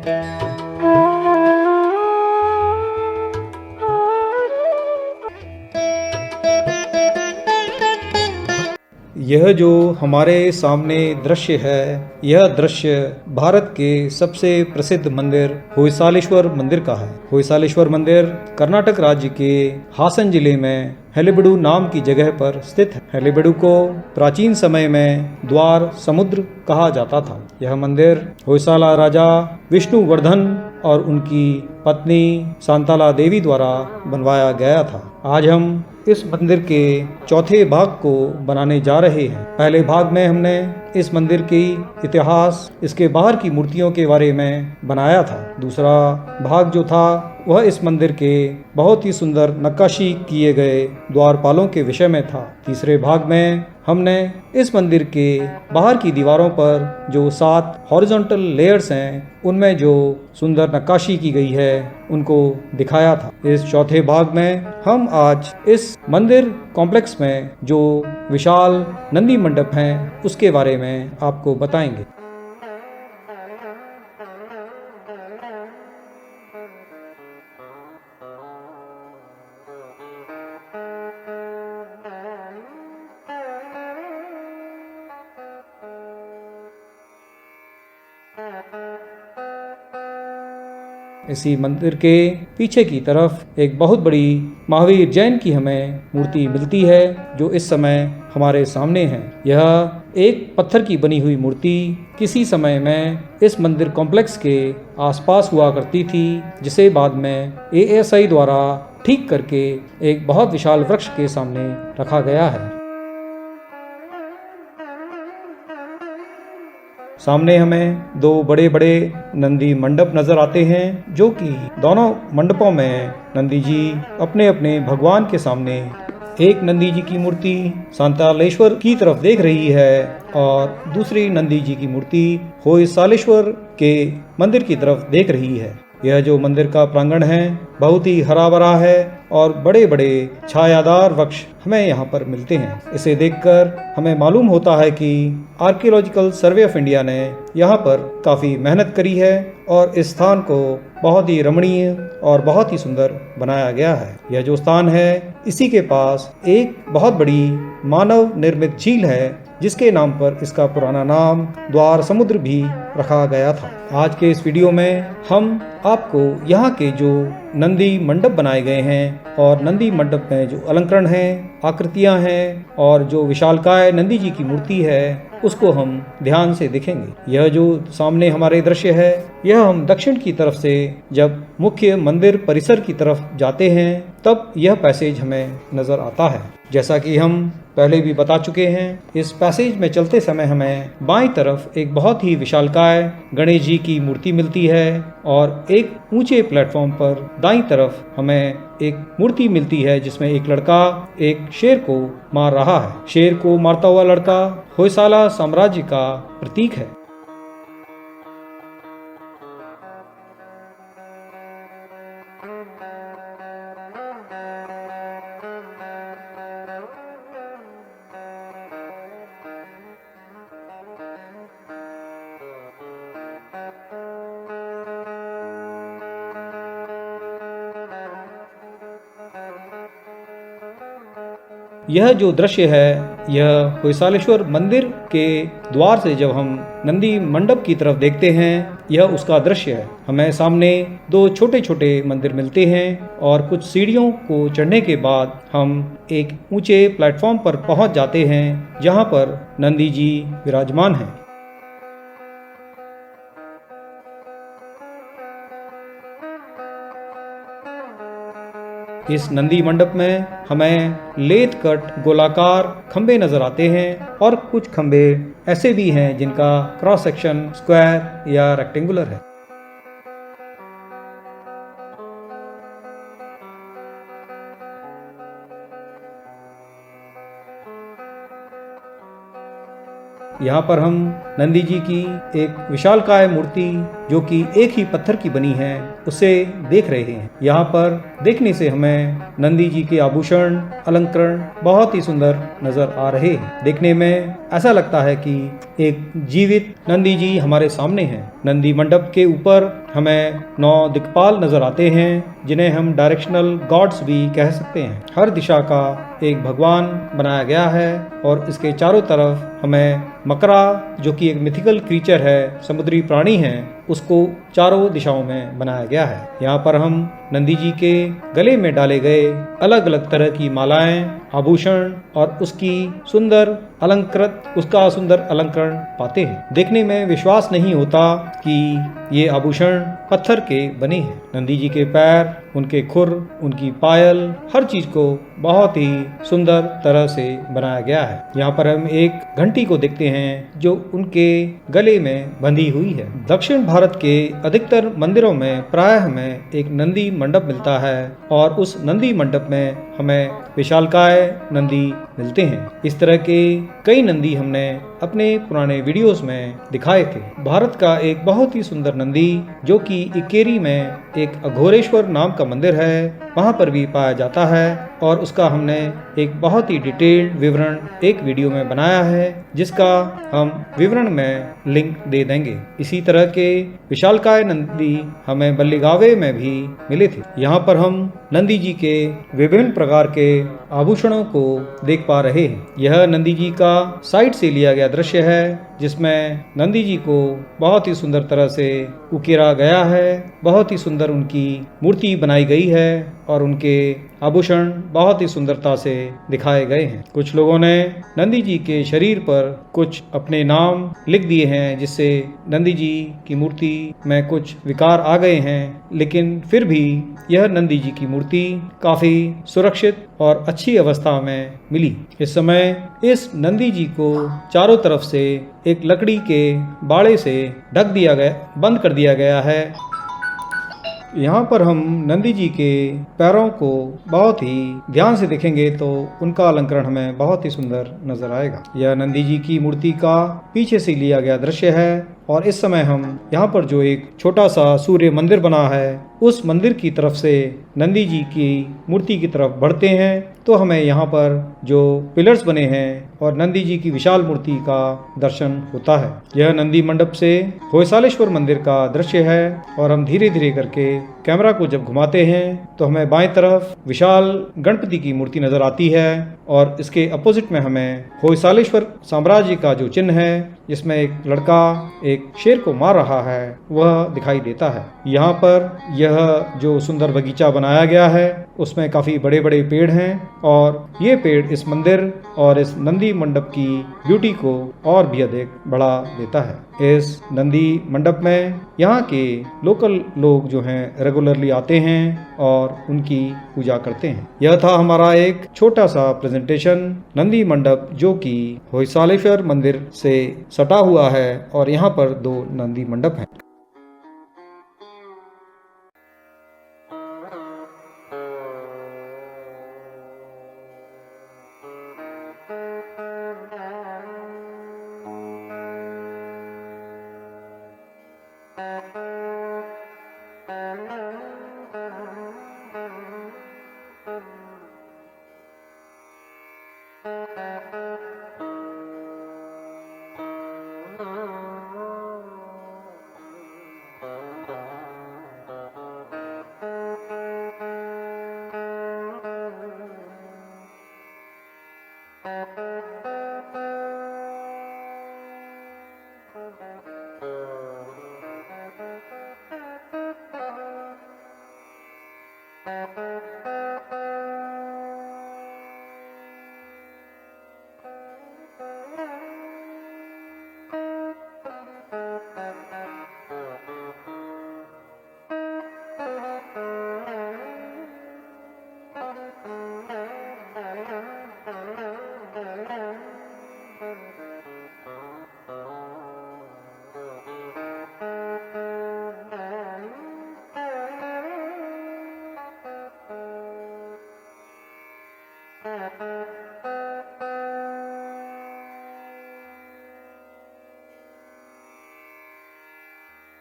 यह जो हमारे सामने दृश्य है, यह दृश्य भारत के सबसे प्रसिद्ध मंदिर होयसालेश्वर मंदिर का है। होयसालेश्वर मंदिर कर्नाटक राज्य के हासन जिले में हलेबीडु नाम की जगह पर स्थित है। हलेबीडु को प्राचीन समय में द्वार समुद्र कहा जाता था। यह मंदिर होयसाला राजा विष्णुवर्धन और उनकी पत्नी शांताला देवी द्वारा बनवाया गया था। आज हम इस मंदिर के चौथे भाग को बनाने जा रहे हैं। पहले भाग में हमने इस मंदिर की इतिहास, इसके बाहर की मूर्तियों के बारे में बनाया था। दूसरा भाग जो था वह इस मंदिर के बहुत ही सुंदर नक्काशी किए गए द्वारपालों के विषय में था। तीसरे भाग में हमने इस मंदिर के बाहर की दीवारों पर जो 7 हॉरिजॉन्टल लेयर्स हैं, उनमें जो सुंदर नक्काशी की गई है उनको दिखाया था। इस चौथे भाग में हम आज इस मंदिर कॉम्प्लेक्स में जो विशाल नंदी मंडप हैं उसके बारे में आपको बताएंगे। इसी मंदिर के पीछे की तरफ एक बहुत बड़ी महावीर जैन की हमें मूर्ति मिलती है जो इस समय हमारे सामने है। यह एक पत्थर की बनी हुई मूर्ति किसी समय में इस मंदिर कॉम्प्लेक्स के आसपास हुआ करती थी, जिसे बाद में ASI द्वारा ठीक करके एक बहुत विशाल वृक्ष के सामने रखा गया है। सामने हमें 2 बड़े बड़े नंदी मंडप नजर आते हैं, जो कि दोनों मंडपों में नंदी जी अपने अपने भगवान के सामने, एक नंदी जी की मूर्ति शांतालेश्वर की तरफ देख रही है और दूसरी नंदी जी की मूर्ति होयसालेश्वर के मंदिर की तरफ देख रही है। यह जो मंदिर का प्रांगण है बहुत ही हरा भरा है और बड़े बड़े छायादार वृक्ष हमें यहाँ पर मिलते हैं। इसे देखकर हमें मालूम होता है कि आर्कियोलॉजिकल सर्वे ऑफ इंडिया ने यहाँ पर काफ़ी मेहनत करी है और इस स्थान को बहुत ही रमणीय और बहुत ही सुंदर बनाया गया है। यह जो स्थान है, इसी के पास एक बहुत बड़ी मानव निर्मित झील है, जिसके नाम पर इसका पुराना नाम द्वार समुद्र भी रखा गया था। आज के इस वीडियो में हम आपको यहाँ के जो नंदी मंडप बनाए गए हैं और नंदी मंडप में जो अलंकरण हैं, आकृतियाँ हैं और जो विशालकाय नंदी जी की मूर्ति है, उसको हम ध्यान से देखेंगे। यह जो सामने हमारे दृश्य है, यह हम दक्षिण की तरफ से जब मुख्य मंदिर परिसर की तरफ जाते हैं तब यह पैसेज हमें नजर आता है। जैसा कि हम पहले भी बता चुके हैं, इस पैसेज में चलते समय हमें बाईं तरफ एक बहुत ही विशालकाय गणेश जी की मूर्ति मिलती है और एक ऊंचे प्लेटफॉर्म पर दाईं तरफ हमें एक मूर्ति मिलती है जिसमें एक लड़का एक शेर को मार रहा है। शेर को मारता हुआ लड़का होयसाला साम्राज्य का प्रतीक है। यह जो दृश्य है, यह होयसालेश्वर मंदिर के द्वार से जब हम नंदी मंडप की तरफ देखते हैं, यह उसका दृश्य है। हमें सामने 2 छोटे छोटे मंदिर मिलते हैं और कुछ सीढ़ियों को चढ़ने के बाद हम एक ऊंचे प्लेटफॉर्म पर पहुंच जाते हैं, जहां पर नंदी जी विराजमान हैं। इस नंदी मंडप में हमें लेथ कट गोलाकार खंबे नजर आते हैं और कुछ खंबे ऐसे भी हैं जिनका क्रॉस सेक्शन स्क्वायर या रेक्टेंगुलर है। यहाँ पर हम नंदी जी की एक विशालकाय मूर्ति जो कि एक ही पत्थर की बनी है, उसे देख रहे हैं। यहाँ पर देखने से हमें नंदी जी के आभूषण अलंकरण बहुत ही सुंदर नजर आ रहे हैं। देखने में ऐसा लगता है कि एक जीवित नंदी जी हमारे सामने हैं। नंदी मंडप के ऊपर हमें 9 दिक्पाल नजर आते हैं, जिन्हें हम डायरेक्शनल गॉड्स भी कह सकते हैं। हर दिशा का एक भगवान बनाया गया है और इसके चारों तरफ हमें मकरा, जो कि एक मिथिकल क्रीचर है, समुद्री प्राणी है, उसको चारों दिशाओं में बनाया गया है। यहाँ पर हम नंदी जी के गले में डाले गए अलग अलग तरह की मालाएं, आभूषण और उसका सुंदर अलंकरण पाते हैं। देखने में विश्वास नहीं होता कि ये आभूषण पत्थर के बने हैं। नंदी जी के पैर, उनके खुर, उनकी पायल, हर चीज को बहुत ही सुंदर तरह से बनाया गया है। यहाँ पर हम एक घंटी को देखते हैं जो उनके गले में बंधी हुई है। दक्षिण भारत के अधिकतर मंदिरों में प्रायः हमें एक नंदी मंडप मिलता है और उस नंदी मंडप में हमें विशालकाय नंदी मिलते हैं। इस तरह के कई नंदी हमने अपने पुराने वीडियोस में दिखाए थे। भारत का एक बहुत ही सुंदर नंदी, जो कि इकेरी में एक अघोरेश्वर नाम का मंदिर है, वहां पर भी पाया जाता है और उसका हमने एक बहुत ही डिटेल्ड विवरण एक वीडियो में बनाया है, जिसका हम विवरण में लिंक दे देंगे। इसी तरह के विशालकाय नंदी हमें बल्लीगावे में भी मिले थे। यहाँ पर हम नंदी जी के विभिन्न प्रकार के आभूषणों को देख पा रहे हैं। यह नंदी जी का साइड से लिया गया दृश्य है, जिसमें नंदी जी को बहुत ही सुंदर तरह से उकेरा गया है। बहुत ही सुंदर उनकी मूर्ति बनाई गई है और उनके आभूषण बहुत ही सुंदरता से दिखाए गए हैं। कुछ लोगों ने नंदी जी के शरीर पर कुछ अपने नाम लिख दिए हैं, जिससे नंदी जी की मूर्ति में कुछ विकार आ गए हैं, लेकिन फिर भी यह नंदी जी की मूर्ति काफी सुरक्षित और अच्छी अवस्था में मिली। इस समय इस नंदी जी को चारों तरफ से एक लकड़ी के बाड़े से बंद कर दिया गया है। यहाँ पर हम नंदी जी के पैरों को बहुत ही ध्यान से देखेंगे तो उनका अलंकरण हमें बहुत ही सुंदर नजर आएगा। यह नंदी जी की मूर्ति का पीछे से लिया गया दृश्य है और इस समय हम यहाँ पर जो एक छोटा सा सूर्य मंदिर बना है, उस मंदिर की तरफ से नंदी जी की मूर्ति की तरफ बढ़ते हैं तो हमें यहाँ पर जो पिलर्स बने हैं और नंदी जी की विशाल मूर्ति का दर्शन होता है। यह नंदी मंडप से होयसालेश्वर मंदिर का दृश्य है और हम धीरे धीरे करके कैमरा को जब घुमाते हैं तो हमें बाएं तरफ विशाल गणपति की मूर्ति नजर आती है और इसके अपोजिट में हमें होयसालेश्वर साम्राज्य का जो चिन्ह है, जिसमें एक लड़का एक शेर को मार रहा है, वह दिखाई देता है। यहाँ पर यह जो सुंदर बगीचा बनाया गया है, उसमें काफी बड़े बड़े पेड़ हैं और ये पेड़ इस मंदिर और इस नंदी मंडप की ब्यूटी को और भी अधिक बढ़ा देता है। इस नंदी मंडप में यहाँ के लोकल लोग जो हैं रेगुलरली आते हैं और उनकी पूजा करते हैं। यह था हमारा एक छोटा सा प्रेजेंटेशन नंदी मंडप, जो कि होयसालेश्वर मंदिर से सटा हुआ है और यहाँ पर 2 नंदी मंडप हैं।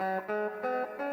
Thank you.